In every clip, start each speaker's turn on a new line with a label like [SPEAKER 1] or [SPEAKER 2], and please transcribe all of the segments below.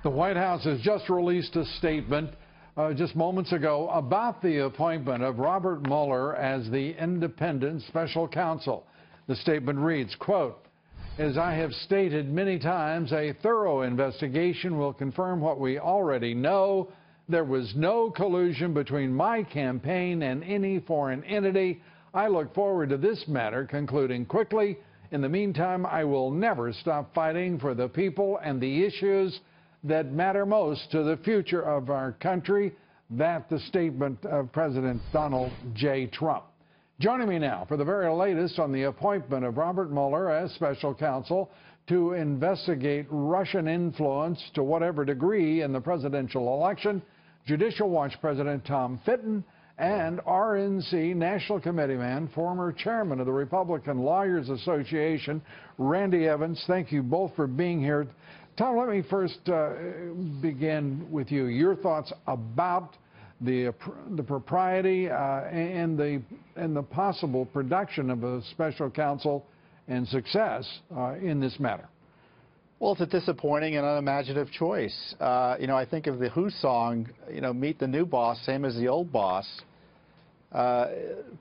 [SPEAKER 1] The White House has just released a statement just moments ago about the appointment of Robert Mueller as the independent special counsel. The statement reads, quote, "As I have stated many times, a thorough investigation will confirm what we already know. There was no collusion between my campaign and any foreign entity. I look forward to this matter concluding quickly. In the meantime, I will never stop fighting for the people and the issues that matter most to the future of our country." That's the statement of President Donald J. Trump. Joining me now for the very latest on the appointment of Robert Mueller as special counsel to investigate Russian influence to whatever degree in the presidential election, Judicial Watch President Tom Fitton and RNC National Committeeman, former chairman of the Republican Lawyers Association, Randy Evans. Thank you both for being here. Tom, let me first begin with you. Your thoughts about the propriety and the possible production of a special counsel and success in this matter.
[SPEAKER 2] Well, it's a disappointing and unimaginative choice. I think of the Who song, meet the new boss, same as the old boss.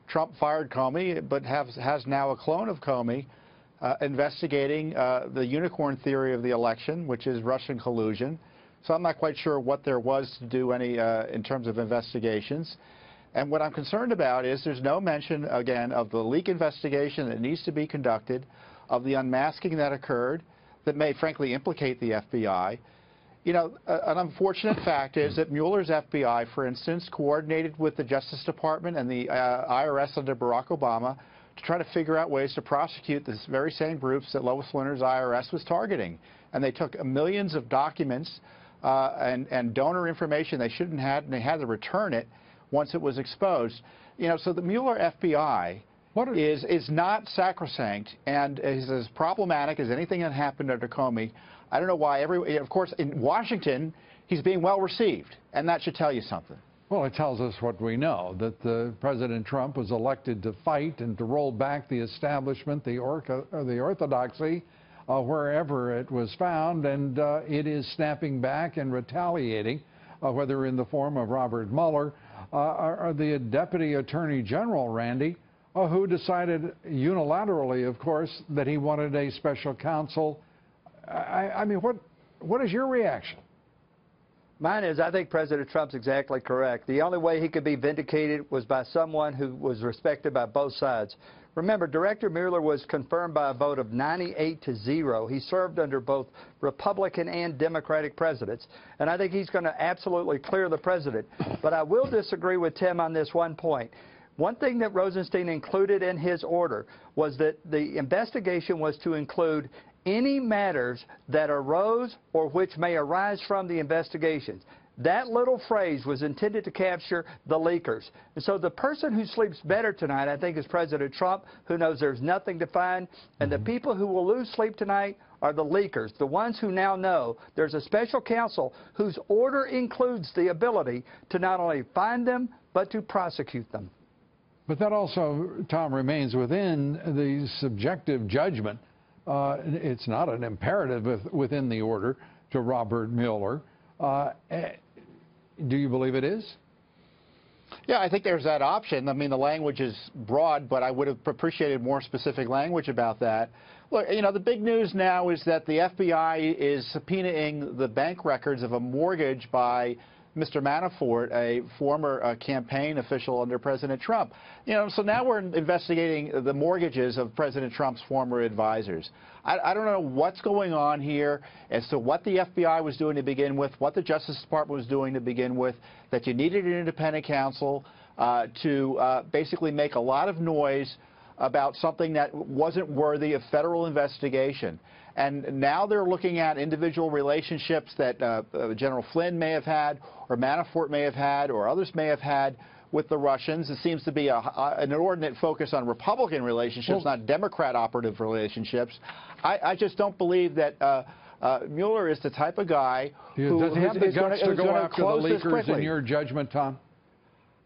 [SPEAKER 2] Trump fired Comey, but has now a clone of Comey investigating the unicorn theory of the election, which is Russian collusion. So I'm not quite sure what there was to do in terms of investigations. And what I'm concerned about is there's no mention, again, of the leak investigation that needs to be conducted, of the unmasking that occurred that may, frankly, implicate the FBI. An unfortunate fact is that Mueller's FBI, for instance, coordinated with the Justice Department and the IRS under Barack Obama to try to figure out ways to prosecute this very same groups that Lois Lerner's IRS was targeting. And they took millions of documents and donor information they shouldn't have, and they had to return it once it was exposed. So the Mueller FBI is not sacrosanct and is as problematic as anything that happened under Comey. I don't know why of course, in Washington, he's being well received, and that should tell you something.
[SPEAKER 1] Well, it tells us what we know, that President Trump was elected to fight and to roll back the establishment, the orthodoxy, wherever it was found, and it is snapping back and retaliating, whether in the form of Robert Mueller or the Deputy Attorney General, Randy, who decided unilaterally, of course, that he wanted a special counsel. I mean, what is your reaction?
[SPEAKER 3] Mine is, I think President Trump's exactly correct. The only way he could be vindicated was by someone who was respected by both sides. Remember, Director Mueller was confirmed by a vote of 98-0. He served under both Republican and Democratic presidents, and I think he's going to absolutely clear the president. But I will disagree with Tim on this one point. One thing that Rosenstein included in his order was that the investigation was to include any matters that arose or which may arise from the investigations. That little phrase was intended to capture the leakers. And so the person who sleeps better tonight, I think, is President Trump, who knows there's nothing to find. And the people who will lose sleep tonight are the leakers, the ones who now know there's a special counsel whose order includes the ability to not only find them, but to prosecute them.
[SPEAKER 1] But that also, Tom, remains within the subjective judgment. It's not an imperative within the order to Robert Mueller. Do you believe it is?
[SPEAKER 2] Yeah, I think there's that option. I mean, the language is broad, but I would have appreciated more specific language about that. Look, the big news now is that the FBI is subpoenaing the bank records of a mortgage by Mr. Manafort, a former campaign official under President Trump. So now we're investigating the mortgages of President Trump's former advisors. I don't know what's going on here as to what the FBI was doing to begin with, what the Justice Department was doing to begin with, that you needed an independent counsel to basically make a lot of noise about something that wasn't worthy of federal investigation. And now they're looking at individual relationships that General Flynn may have had, or Manafort may have had, or others may have had with the Russians. It seems to be an inordinate focus on Republican relationships, not Democrat operative relationships. I just don't believe that Mueller is the type of guy who
[SPEAKER 1] does he have the guts to go after the leakers, in your judgment, Tom?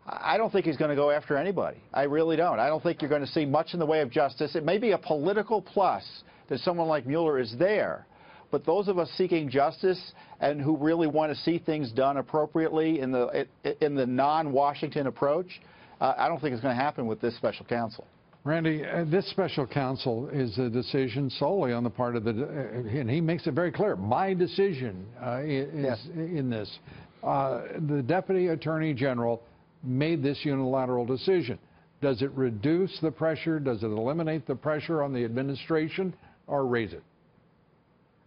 [SPEAKER 2] I don't think he's going to go after anybody. I really don't. I don't think you're going to see much in the way of justice. It may be a political plus that someone like Mueller is there, But those of us seeking justice and who really want to see things done appropriately in the non-Washington approach, I don't think it's going to happen with this special counsel.
[SPEAKER 1] Randy, this special counsel is a decision solely on the part of and he makes it very clear, my decision is in this. The Deputy Attorney General made this unilateral decision. Does it reduce the pressure? Does it eliminate the pressure on the administration or raise it?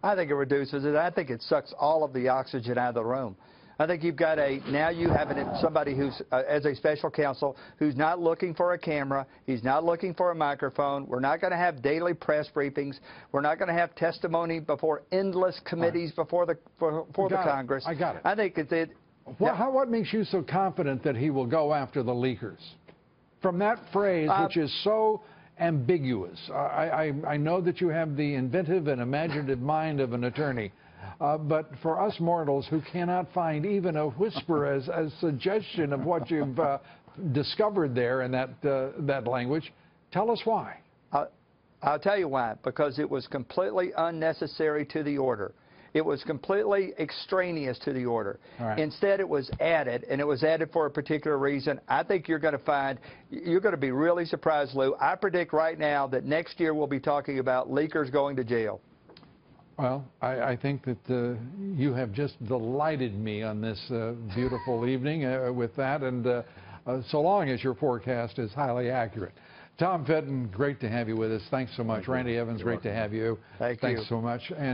[SPEAKER 3] I think it reduces it. I think it sucks all of the oxygen out of the room. I think you've got now you have somebody who's, as a special counsel, who's not looking for a camera. He's not looking for a microphone. We're not going to have daily press briefings. We're not going to have testimony before endless committees before the Congress.
[SPEAKER 1] I got it.
[SPEAKER 3] I think
[SPEAKER 1] what makes you so confident that he will go after the leakers? From that phrase, which is so ambiguous. I know that you have the inventive and imaginative mind of an attorney. But for us mortals who cannot find even a whisper as a suggestion of what you've discovered there in that language, tell us why.
[SPEAKER 3] I'll tell you why. Because it was completely unnecessary to the order. It was completely extraneous to the order.
[SPEAKER 1] Right.
[SPEAKER 3] Instead, it was added, and it was added for a particular reason. I think you're going to be really surprised, Lou. I predict right now that next year we'll be talking about leakers going to jail.
[SPEAKER 1] Well, I think that you have just delighted me on this beautiful evening with that, and so long as your forecast is highly accurate. Tom Fitton, great to have you with us. Thanks so much. Randy Evans, great to have you.
[SPEAKER 3] Thanks
[SPEAKER 1] so much. And